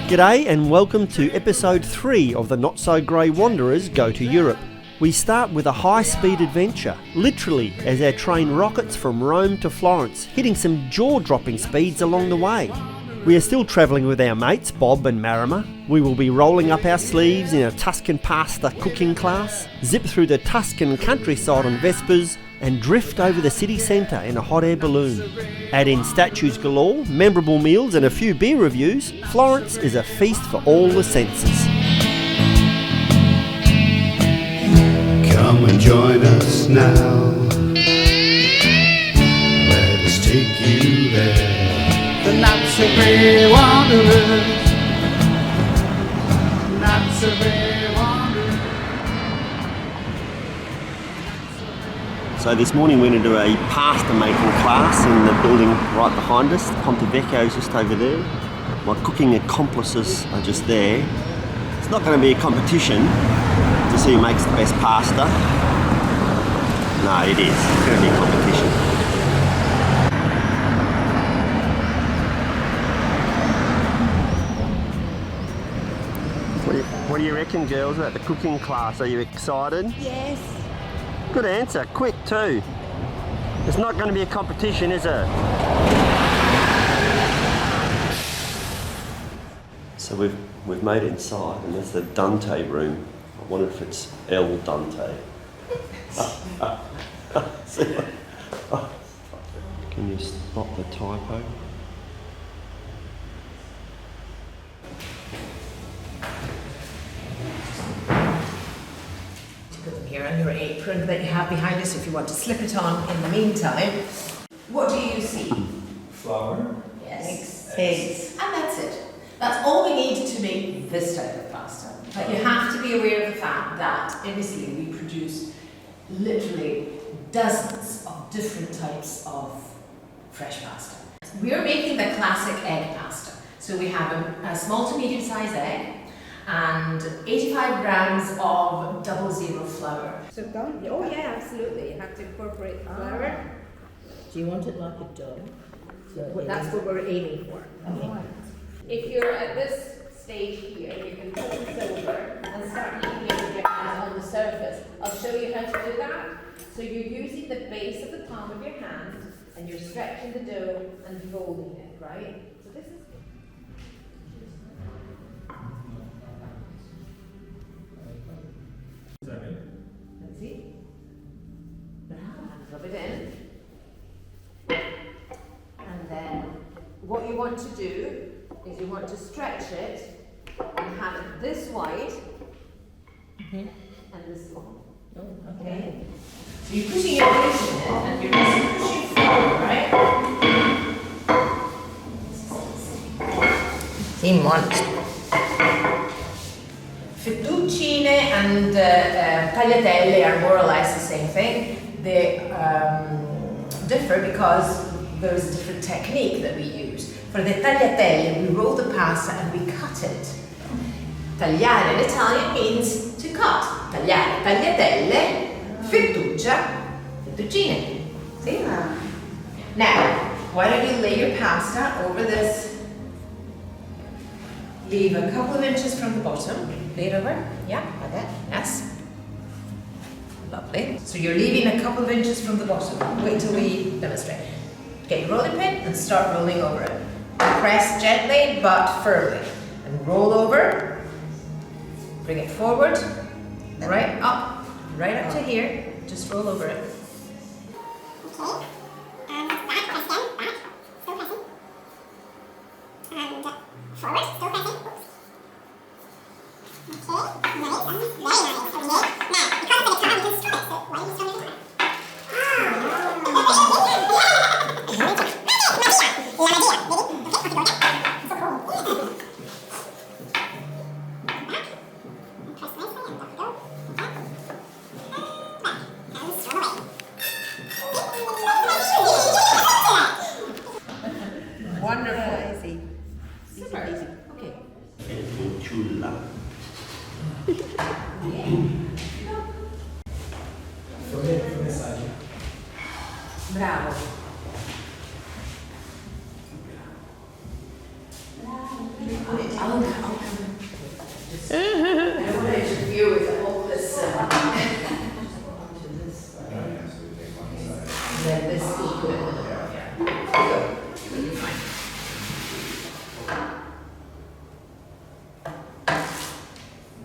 G'day and welcome to episode 3 of the Not So Grey Wanderers Go to Europe. We start with a high-speed adventure, literally, as our train rockets from Rome to Florence, hitting some jaw-dropping speeds along the way. We are still travelling with our mates Bob and Marima. We will be rolling up our sleeves in a Tuscan pasta cooking class, zip through the Tuscan countryside on Vespas, and drift over the city centre in a hot air balloon. Add in statues galore, memorable meals and a few beer reviews, Florence is a feast for all the senses. Come and join us now. Let us take you there. The Not So Grey Wanderers. Not So Grey Wanderers. So this morning we're going to do a pasta making class in the building right behind us. Ponte Vecchio is just over there. My cooking accomplices are just there. It's not going to be a competition to see who makes the best pasta. No, it is. It's going to be a competition. What do you reckon, girls, about the cooking class? Are you excited? Yes. Good answer. Quick too. It's not going to be a competition, is it? So we've made it inside, and that's the Dante room. I wonder if it's El Dante. Can you spot the typo? Put them here on your apron that you have behind us if you want to slip it on in the meantime. What do you see? Flour. Yes. Eggs. And that's it. That's all we need to make this type of pasta. But you have to be aware of the fact that in Italy we produce literally dozens of different types of fresh pasta. We're making the classic egg pasta. So we have a small to medium sized egg and 85 grams of 00 flour. So don't? Oh yeah, absolutely. You have to incorporate the flour. Do you want it like a dough? So That's what we're aiming for. Okay. If you're at this stage here, you can put this over and start eating it with your hands on the surface. I'll show you how to do that. So you're using the base of the palm of your hand and you're stretching the dough and folding it, right? So this is Let's see. Rub it in. And then what you want to do is you want to stretch it and have it this wide and this long. Okay? So you're putting your weight in it and you're just pushing forward, right? Team one. Fettuccine and tagliatelle are more or less the same thing. They differ because there's a different technique that we use. For the tagliatelle, we roll the pasta and we cut it. Tagliare in Italian means to cut. Tagliare, tagliatelle, fettuccine. See? Now, why don't you lay your pasta over this? Leave a couple of inches from the bottom. Lay it over. Yeah, like that. Yes. Lovely. So you're leaving a couple of inches from the bottom. Wait till we demonstrate. Get your rolling pin and start rolling over it. Press gently but firmly. And roll over. Bring it forward. Right up to here. Just roll over it. Okay. And back, press again. Back. Still pressing. And forward. Still pressing. Oops. Okay. Nice. Very nice. Okay. Now, because it's at the top, you can strip it. So why do you strip it? Wonderful. Easy. Super. Easy. Okay. Chulla. Bravo. Oh, Oh, I don't want to interfere with all this. Then this is good.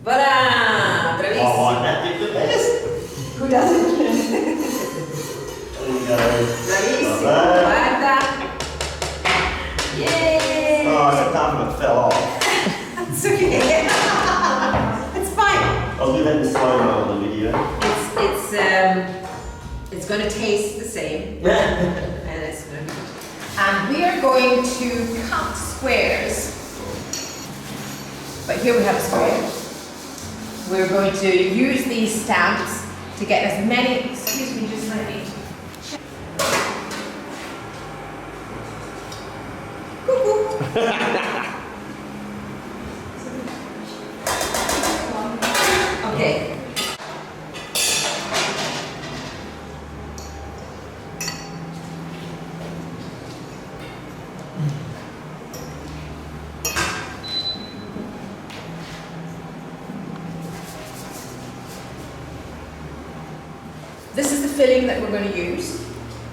Voilà! Bravissimo! I like that bit the best. Who doesn't? There you go. Bravissimo! Like Guarda! Yay! Oh, the top of it fell off. It's okay. It's fine. I'll do that in slow-mo on the video. It's going to taste the same. And it's going to. And we are going to cut squares. But here we have a square. We're going to use these stamps to get as many. Excuse me, just let me. Okay. This is the filling that we're going to use.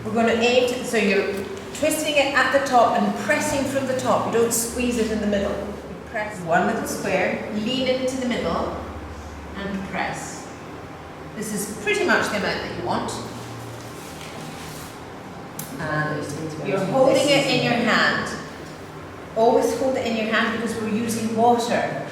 We're going to aim to, so you're twisting it at the top and pressing from the top. You don't squeeze it in the middle. You press one little square, lean into the middle, and press. This is pretty much the amount that you want. And you're holding it in your hand. Always hold it in your hand because we're using water.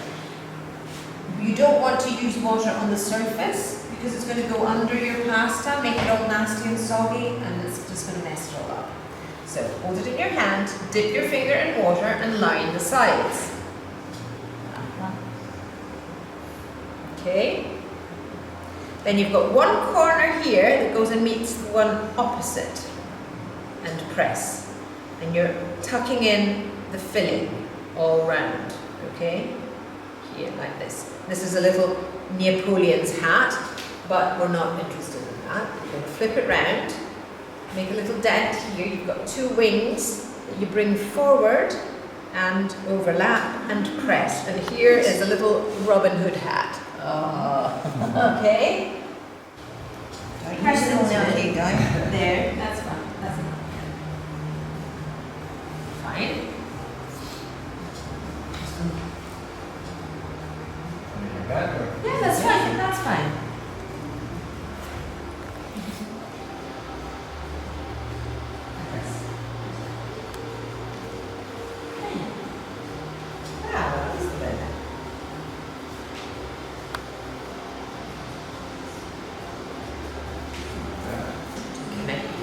You don't want to use water on the surface because it's going to go under your pasta, make it all nasty and soggy, and it's just going to mess it all up. So hold it in your hand, dip your finger in water, and line the sides. Okay. Then you've got one corner here that goes and meets the one opposite, and press. And you're tucking in the filling all round. Okay. Here, like this. This is a little Napoleon's hat, but we're not interested in that. You're going to flip it round, make a little dent here. You've got two wings that you bring forward and overlap and press. And here is a little Robin Hood hat. Oh. Okay. Press it into it. There, that's fine. That's enough. Fine. Yeah, that's fine. That's fine.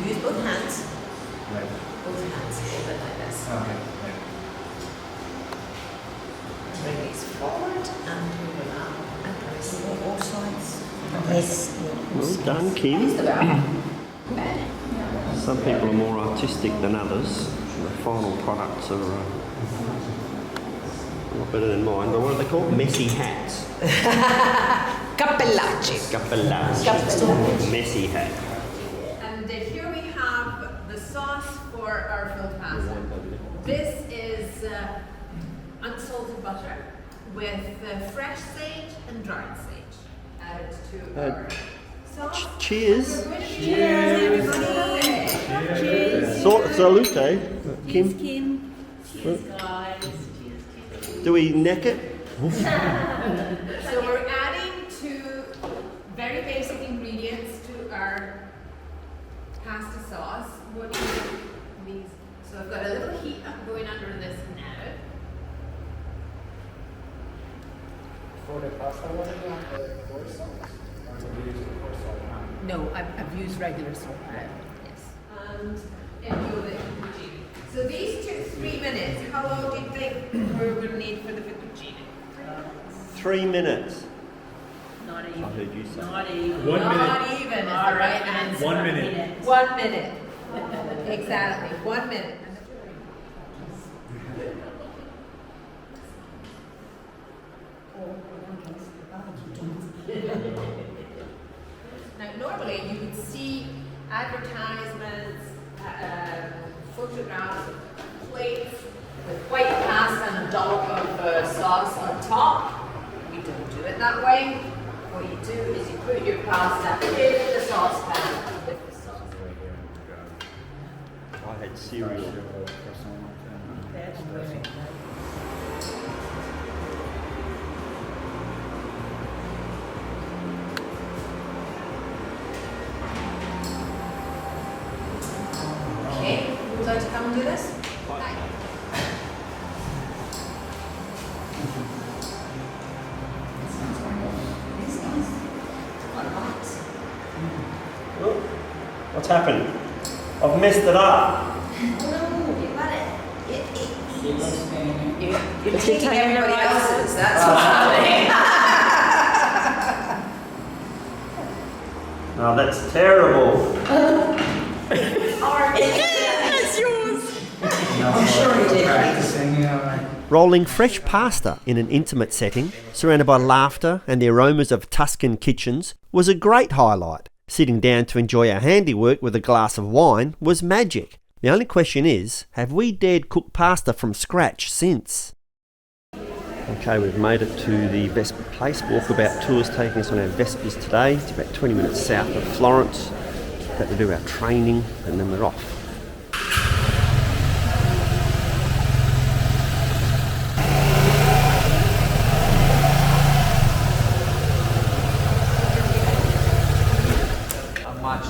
Use both hands. Right. Both hands. Hold it like this. Okay. Bring these forward and overlap and press all sides. Yes. Well done, Kim. Some people are more artistic than others. The final products are a lot better than mine. But what are they called? Messy hats. Cappellacci. Cappellacci. Messy hat. And here we have the sauce for our filled pasta. This is unsalted butter with fresh sage and dried sage added to our sauce. Cheers. Cheers, everybody. Cheers. Salute, Kim. Kim. Cheers, guys. Do we neck it? So we're adding two very basic ingredients to our pasta sauce. What do you these? So I've got a little heat up going under this now. For the pasta, what do you want? The coarse sauce? Or do you use the coarse sauce? No, I've used regular salt now. Yes. And enjoy the fettuccine. So these took 3 minutes. How long do you think we're going to need for the fettuccine? 3 minutes. Not I even. heard you say. Not even. 1 minute. Not even is the right answer. 1 minute. 1 minute. Exactly. 1 minute. Now, normally you would see advertisements, photographs of plates with white pasta and dollop of sauce on top. We don't do it that way. What you do is you put your pasta in the saucepan with the sauce. I had cereal. Okay, would you like to come and do this? What's happened? I've messed it up. No, you got it. You're But taking you're taking everybody everybody else's. That's what's happening. Oh, that's terrible. That's yours. I'm sure you did. Practicing, right? Rolling fresh pasta in an intimate setting, surrounded by laughter and the aromas of Tuscan kitchens, was a great highlight. Sitting down to enjoy our handiwork with a glass of wine was magic. The only question is, have we dared cook pasta from scratch since? Okay, we've made it to the Vespa place. Walkabout tours taking us on our Vespas today. It's about 20 minutes south of Florence. About to do our training and then we're off. Much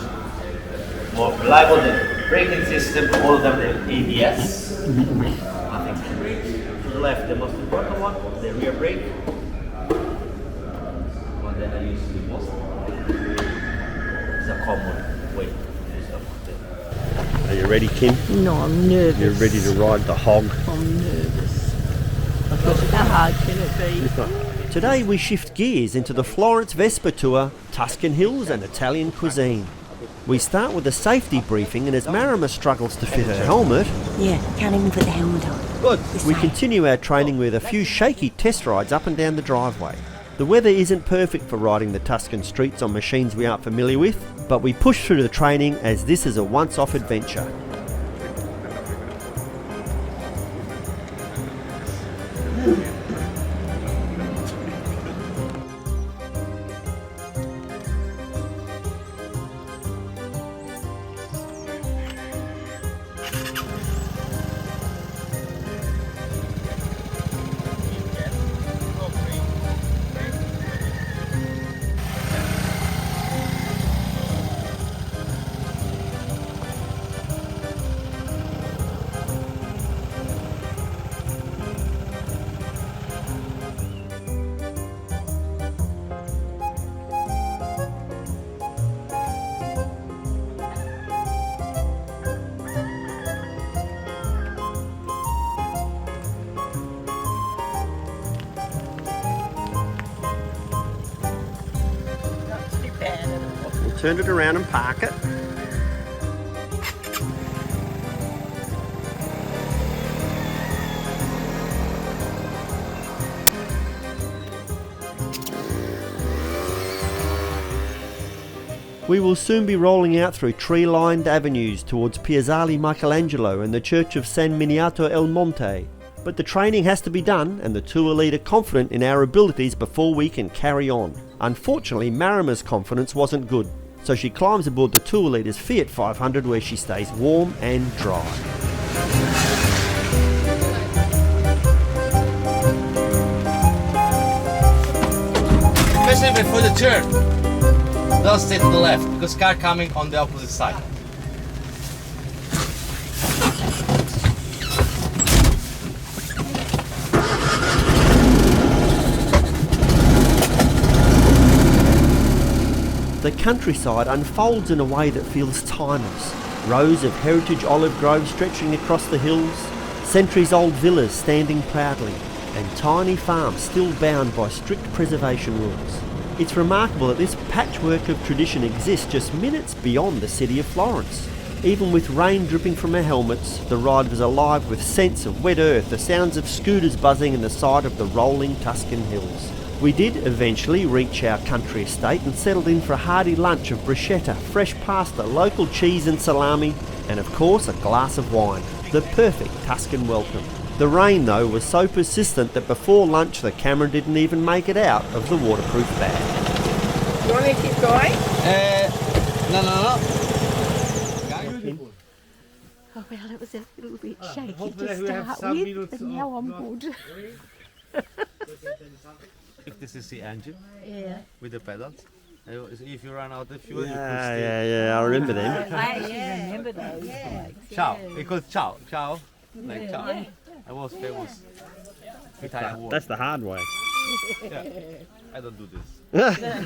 more reliable than braking system, all of them are ABS. I think to the left, the most important one, the rear brake. One that I use the most. It's a common way to use them. Are you ready, Kim? No, I'm nervous. You're ready to ride the hog? I'm nervous. How hard can it be? Today we shift gears into the Florence Vespa tour, Tuscan hills and Italian cuisine. We start with a safety briefing, and as Marima struggles to fit her helmet, Yeah, can't even put the helmet on. good, we continue our training with a few shaky test rides up and down the driveway. The weather isn't perfect for riding the Tuscan streets on machines we aren't familiar with, but we push through the training as this is a once-off adventure. Turn it around and park it. We will soon be rolling out through tree-lined avenues towards Piazzale Michelangelo and the Church of San Gimignano El Monte. But the training has to be done and the tour leader confident in our abilities before we can carry on. Unfortunately, Marima's confidence wasn't good, so she climbs aboard the tour leader's Fiat 500 where she stays warm and dry. Especially before the turn. Don't stay to the left because car coming on the opposite side. The countryside unfolds in a way that feels timeless. Rows of heritage olive groves stretching across the hills, centuries-old villas standing proudly, and tiny farms still bound by strict preservation rules. It's remarkable that this patchwork of tradition exists just minutes beyond the city of Florence. Even with rain dripping from our helmets, the ride was alive with scents of wet earth, the sounds of scooters buzzing in the side of the rolling Tuscan hills. We did eventually reach our country estate and settled in for a hearty lunch of bruschetta, fresh pasta, local cheese and salami, and of course a glass of wine. The perfect Tuscan welcome. The rain though was so persistent that before lunch the camera didn't even make it out of the waterproof bag. You want to keep going? No. Oh well, it was a little bit shaky to start with, but now I'm good. If this is the engine Yeah. with the pedals, if you run out of fuel, Yeah, I remember them. I actually remember those bikes. Ciao. It calls ciao. Like ciao. I was famous. Italian word. That's the hard way. Yeah. I don't do this.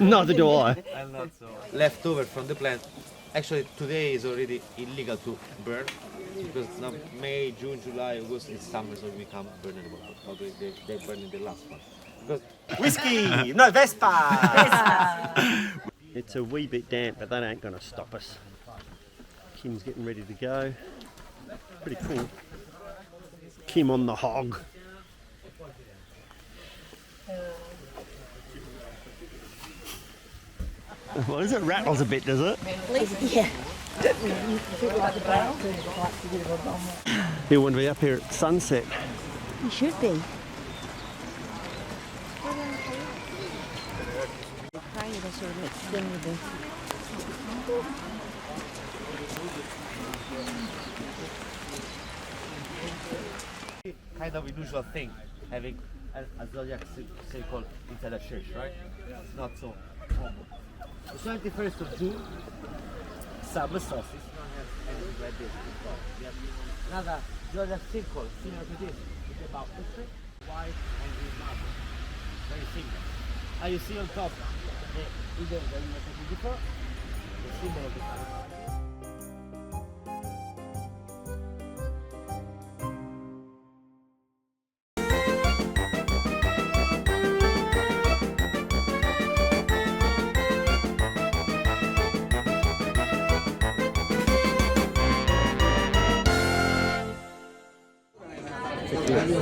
Neither do I. I'm not so. Leftover from the plant. Actually, today is already illegal to burn because now May, June, July, August, it's summer, so we can't burn anymore. Although they burn in the last one. Because Whiskey! No, Vespas! It's a wee bit damp, but that ain't going to stop us. Kim's getting ready to go. Pretty cool. Kim on the hog. What is it? Rattles a bit, does it? Yeah. You want to be up here at sunset. You should be. kind of unusual thing, having a zodiac circle inside a church, right? It's not so common. The 21st of June, summer solstice, you don't have anything like this before. You have another zodiac circle similar to this. It's about the tree, white and green marble. Very similar. And you see on top the idol that we were talking before, the symbol of the planet.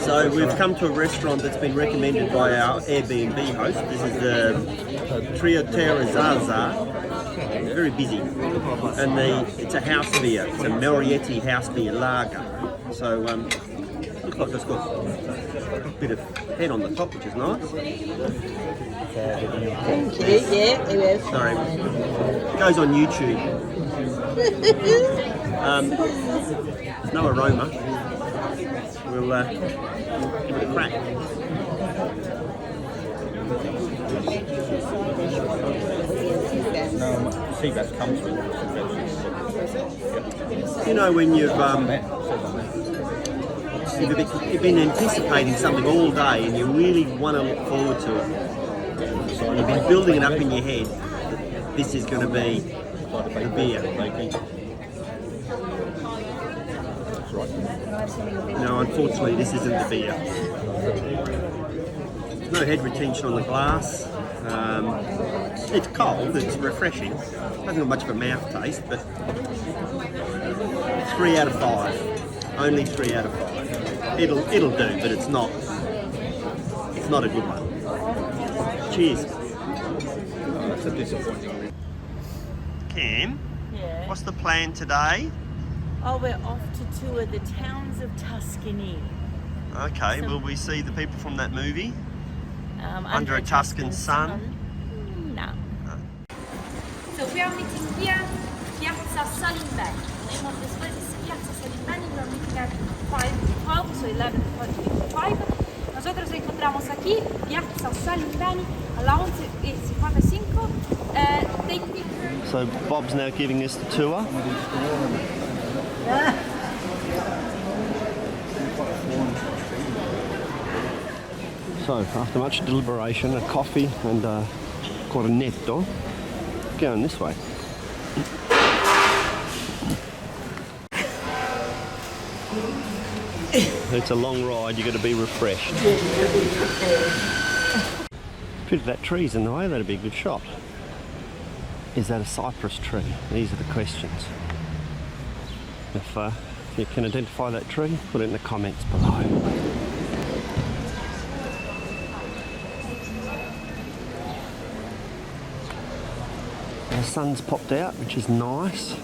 So we've come to a restaurant that's been recommended by our Airbnb host. This is the Trio Terrazza. Very busy. And it's a house beer. It's a Marietti house beer lager. So looks like it's got a bit of head on the top, which is nice. Thank you. Yeah, it is. Sorry. It goes on YouTube. There's no aroma. We'll give it a crack. See that comes with You know when you've been anticipating something all day and you really want to look forward to it. So you've been building it up in your head that this is going to be the beer. No, unfortunately this isn't the beer. There's no head retention on the glass. It's cold, it's refreshing. Hasn't got much of a mouth taste, but 3 out of 5. Only 3 out of 5. It'll do, but it's not a good one. Cheers. That's a disappointing. Cam, Yeah. what's the plan today? Oh, we're off to tour the towns of Tuscany. Okay, will we see the people from that movie? Under a Tuscan sun? No. So we are meeting here, Piazza Salimbeni. The name of this place is Piazza Salimbeni. We are meeting at 5:12, so 11:55. Nosotros encontramos aquí, Piazza Salimbeni, a las 11:55. Take pictures. So Bob's now giving us the tour. So after much deliberation, a coffee and a cornetto, going this way. It's a long ride, you've got to be refreshed. Pity that tree's in the way, that'd be a good shot. Is that a cypress tree? These are the questions. If you can identify that tree, put it in the comments below. The sun's popped out, which is nice.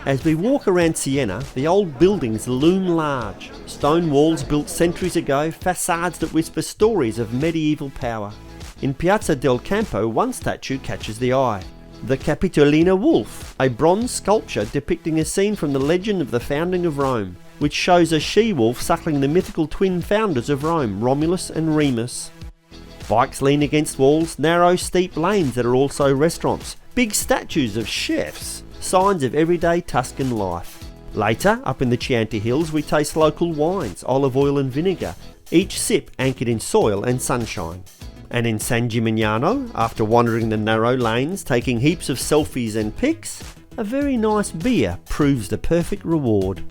As we walk around Siena, the old buildings loom large. Stone walls built centuries ago, facades that whisper stories of medieval power. In Piazza del Campo, one statue catches the eye. The Capitolina Wolf, a bronze sculpture depicting a scene from the legend of the founding of Rome, which shows a she-wolf suckling the mythical twin founders of Rome, Romulus and Remus. Bikes lean against walls, narrow, steep lanes that are also restaurants, big statues of chefs, signs of everyday Tuscan life. Later, up in the Chianti hills, we taste local wines, olive oil and vinegar, each sip anchored in soil and sunshine. And in San Gimignano, after wandering the narrow lanes, taking heaps of selfies and pics, a very nice beer proves the perfect reward.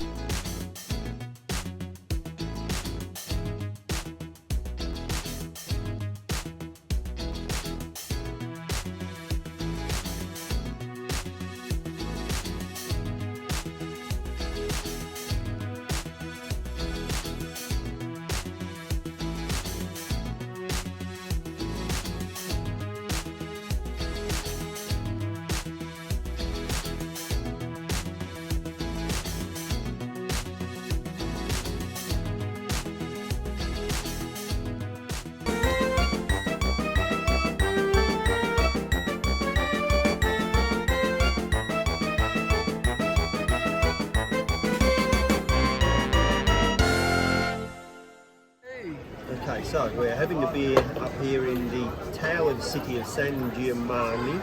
Okay, so we're having a beer up here in the towered city of San Gimignano,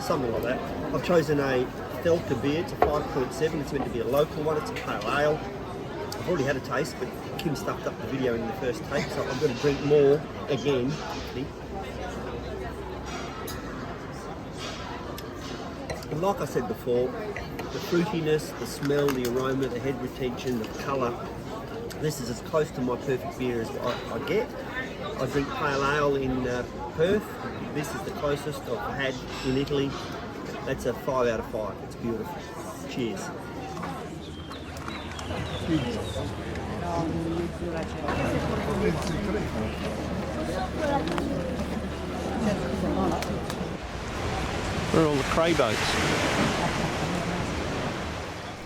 something like that. I've chosen a Delta beer, it's a 5.7, it's meant to be a local one, it's a pale ale. I've already had a taste, but Kim stuffed up the video in the first take, so I'm going to drink more again. And like I said before, the fruitiness, the smell, the aroma, the head retention, the colour, this is as close to my perfect beer as I get. I drink pale ale in Perth. This is the closest I've had in Italy. That's a 5 out of 5. It's beautiful. Cheers. Where are all the cray boats?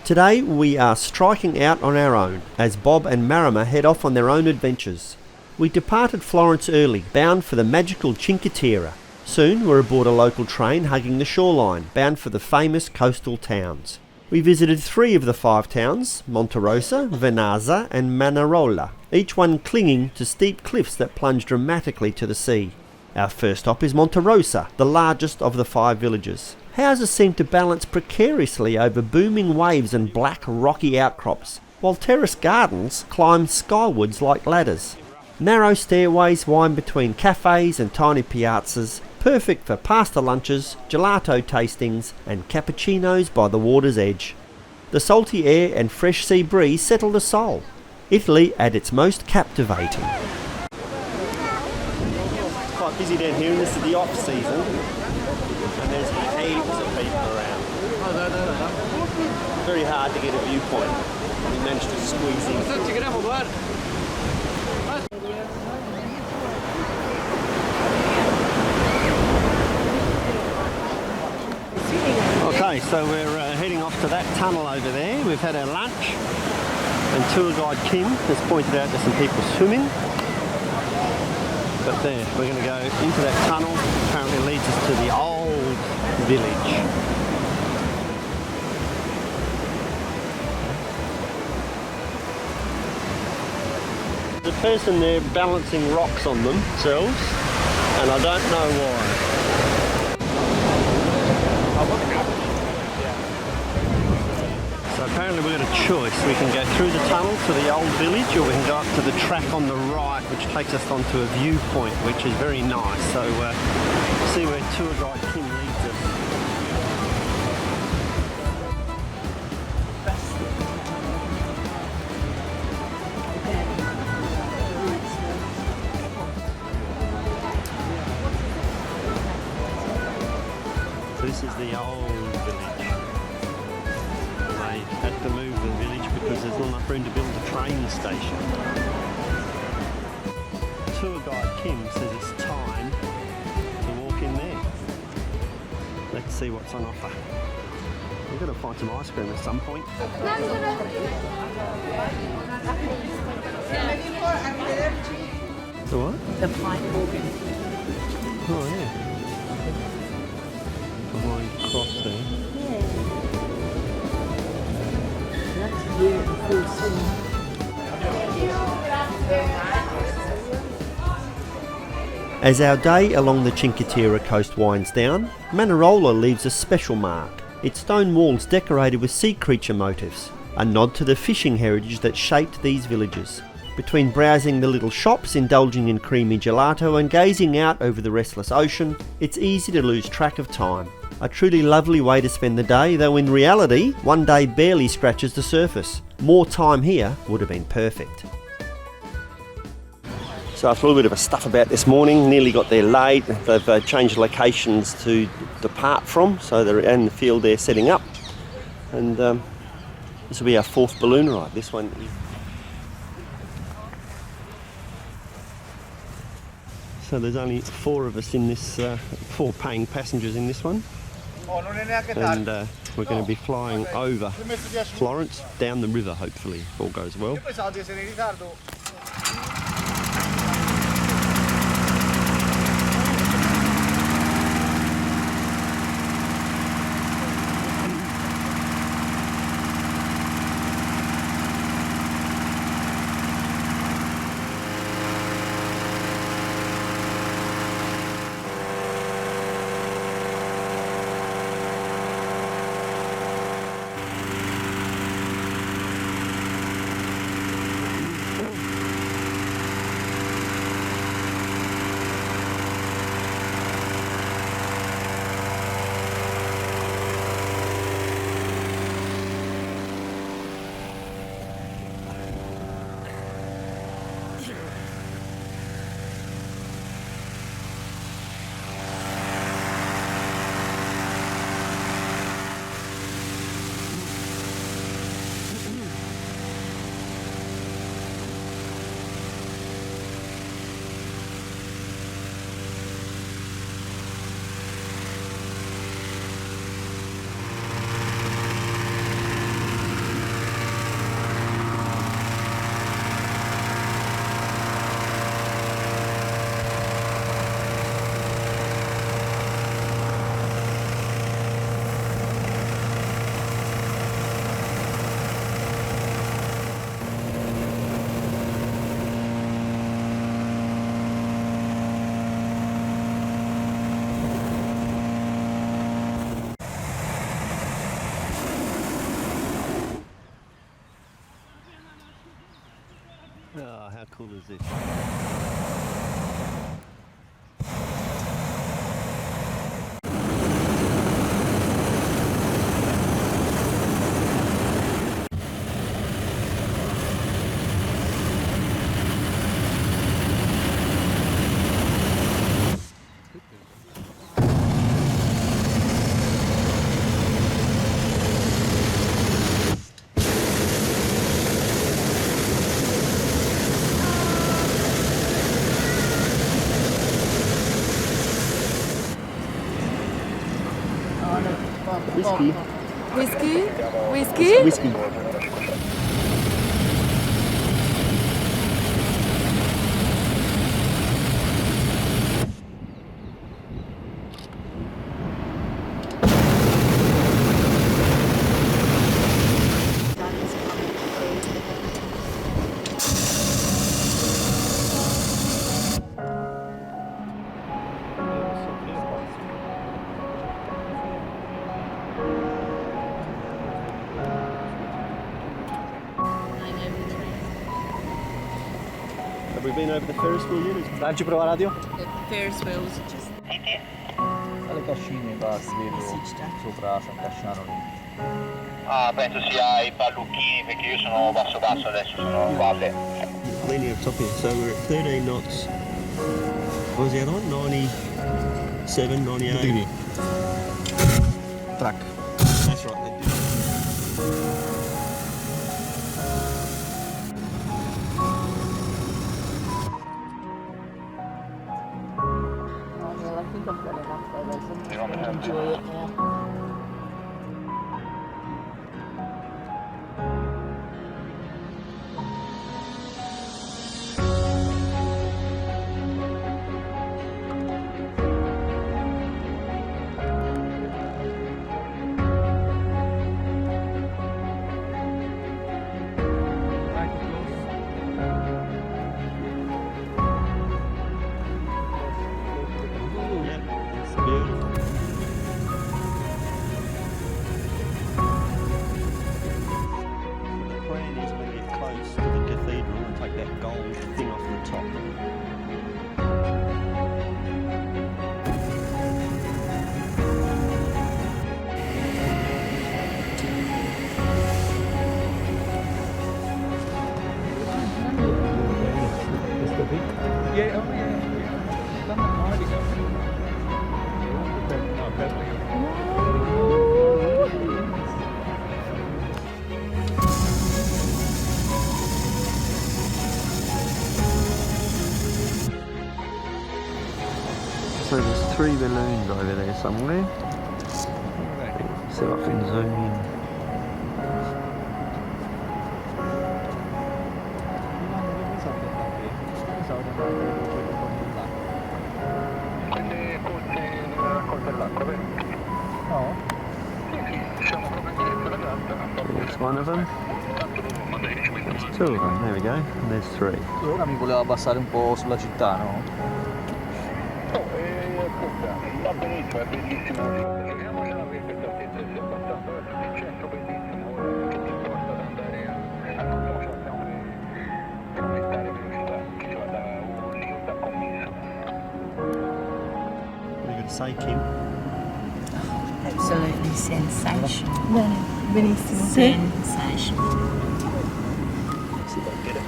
Today we are striking out on our own as Bob and Marima head off on their own adventures. We departed Florence early, bound for the magical Cinque Terre. Soon we're aboard a local train hugging the shoreline, bound for the famous coastal towns. We visited 3 of the 5 towns, Monterosa, Vernazza and Manarola, each one clinging to steep cliffs that plunge dramatically to the sea. Our first stop is Monterosa, the largest of the 5 villages. Houses seem to balance precariously over booming waves and black rocky outcrops, while terrace gardens climb skywards like ladders. Narrow stairways wind between cafes and tiny piazzas, perfect for pasta lunches, gelato tastings and cappuccinos by the water's edge. The salty air and fresh sea breeze settle the soul. Italy at its most captivating. It's quite busy down here, and this is the off-season. And there's heaps of people around. Very hard to get a viewpoint. We managed to squeeze in. Okay, so we're heading off to that tunnel over there. We've had our lunch and tour guide Kim has pointed out there's some people swimming. But there, we're going to go into that tunnel. Apparently it leads us to the old village. There's a person there balancing rocks on themselves, and I don't know why. So apparently we've got a choice. We can go through the tunnel to the old village, or we can go up to the track on the right, which takes us onto a viewpoint, which is very nice. So see where tour guide Kim leads us. So this is the old village. They had to move the village because there's not enough room to build a train station. Tour guide Kim says it's time to walk in there. Let's see what's on offer. We've got to find some ice cream at some point. The what? The pine organ. Oh, yeah. Behind the cross there. That's here in full swing. As our day along the Cinque Terre coast winds down, Manarola leaves a special mark. Its stone walls decorated with sea creature motifs, a nod to the fishing heritage that shaped these villages. Between browsing the little shops, indulging in creamy gelato and gazing out over the restless ocean, it's easy to lose track of time. A truly lovely way to spend the day, though in reality, one day barely scratches the surface. More time here would have been perfect. So after a little bit of a stuff about this morning, nearly got there late. They've changed locations to depart from, so they're in the field there setting up. And this will be our fourth balloon ride. This one is... So there's only 4 of us in this, 4 paying passengers in this one. And we're going to be flying over Florence, down the river hopefully, if all goes well. Oh, how cool is this? Whiskey. Whiskey? Whiskey? Whiskey. Have we been over the Ferris wheel yet? Lanci prova radio? Ferris wheels just Le cascine qua si vedo sopra San Casciano lì. Ah, penso sia I pallucchini perché io sono basso adesso, sono valle. Plenty of top here. So we're at 13 knots. What was the other one? 97, 98. Track. That's right. Yeah, oh yeah. Stanno male. No, bello. So there's 3 balloons over there somewhere. See if I can zoom in. Quelle colte all'acqua, vero? No. Sì, siamo proprio in direzione dell'altra. There's one of them. There's 2 of them. There we go. And there's 3. Ora mi voleva abbassare un po' sulla città, no? Ascolta, va benissimo, è bellissimo. Vediamo se la veste altezza sia abbastanza verso il centro, bellissimo. Che ti porta ad andare a non facciamo che aumentare velocità, che ci vada un hilltop commisso. What are you going to say, Kim? Absolutely sensational. Bene, benissimo. Sensational. See if I can get a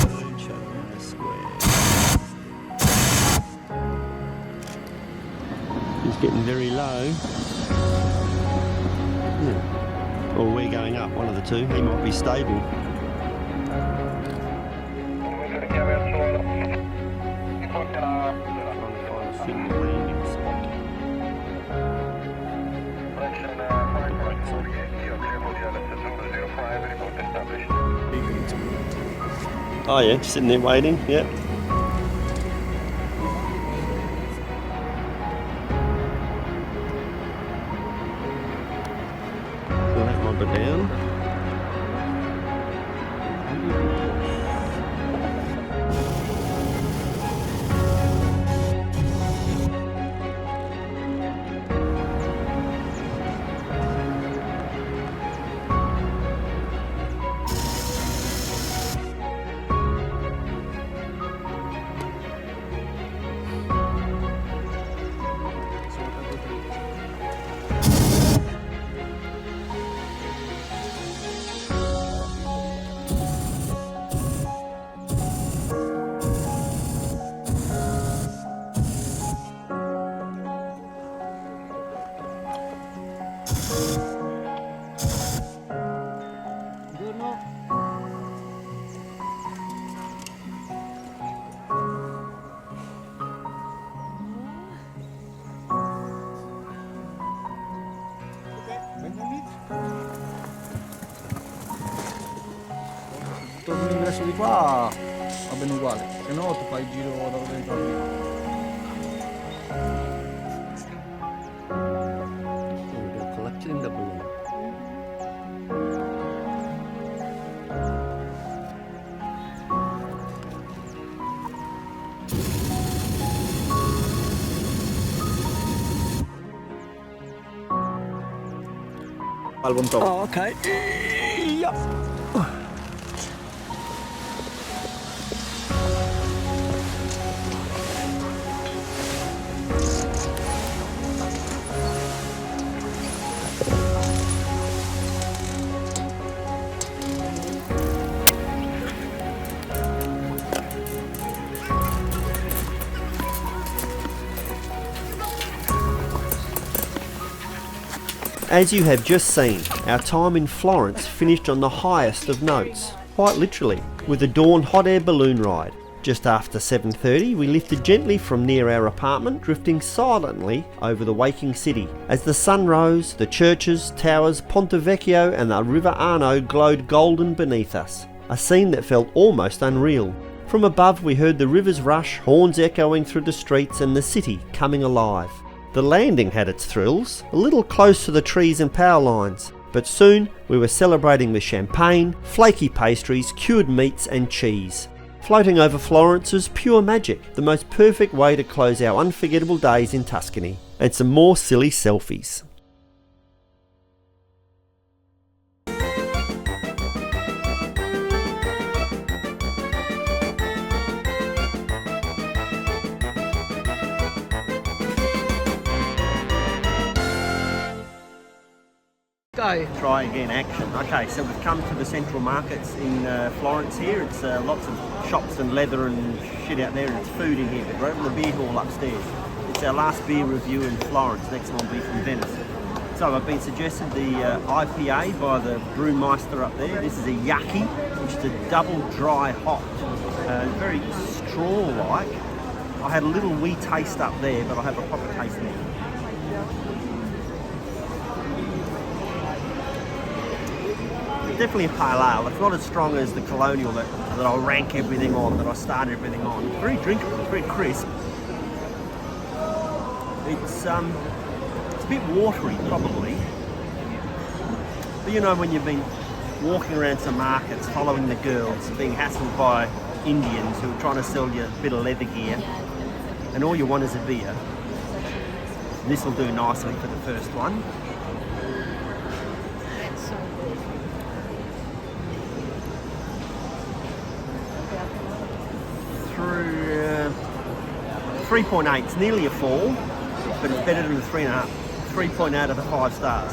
balloon shot around the square. It's getting very low. Yeah. Or we're going up, one of the two. He might be stable. Oh yeah, just sitting there waiting, yeah. So that might be down. Torni l'ingresso di qua va bene uguale, se no tu fai il giro da dove torni. We're collecting the balloon. Al buon top. Oh, okay. Yeah. As you have just seen, our time in Florence finished on the highest of notes, quite literally, with a dawn hot air balloon ride. Just after 7:30 we lifted gently from near our apartment, drifting silently over the waking city. As the sun rose, the churches, towers, Ponte Vecchio and the River Arno glowed golden beneath us, a scene that felt almost unreal. From above we heard the river's rush, horns echoing through the streets and the city coming alive. The landing had its thrills, a little close to the trees and power lines, but soon we were celebrating with champagne, flaky pastries, cured meats and cheese. Floating over Florence was pure magic, the most perfect way to close our unforgettable days in Tuscany. And some more silly selfies. Try again action. Okay, so we've come to the central markets in Florence here. It's lots of shops and leather and shit out there, and it's food in here, but we're over the beer hall upstairs. It's our last beer review in Florence. Next one will be from Venice. So I've been suggested the IPA by the brewmeister up there. This is a Yaki, which is a double dry hop. Very straw-like. I had a little wee taste up there, but I'll have a proper taste now. Definitely a pale ale. It's not as strong as the Colonial that I rank everything on, that I start everything on. It's very drinkable, it's very crisp. It's a bit watery, probably. But you know, when you've been walking around some markets, following the girls, being hassled by Indians who are trying to sell you a bit of leather gear, and all you want is a beer, this will do nicely for the first one. 3.8. It's nearly a 4, but it's better than a 3.5. 3.8 out of the 5 stars.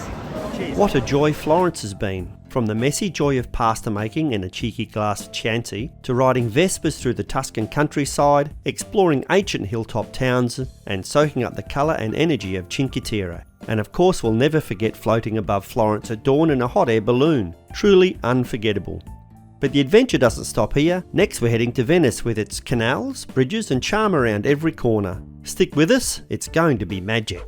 Cheers. What a joy Florence has been. From the messy joy of pasta making and a cheeky glass of Chianti, to riding Vespas through the Tuscan countryside, exploring ancient hilltop towns, and soaking up the colour and energy of Cinque Terre. And of course we'll never forget floating above Florence at dawn in a hot air balloon. Truly unforgettable. But the adventure doesn't stop here. Next we're heading to Venice with its canals, bridges and charm around every corner. Stick with us, it's going to be magic.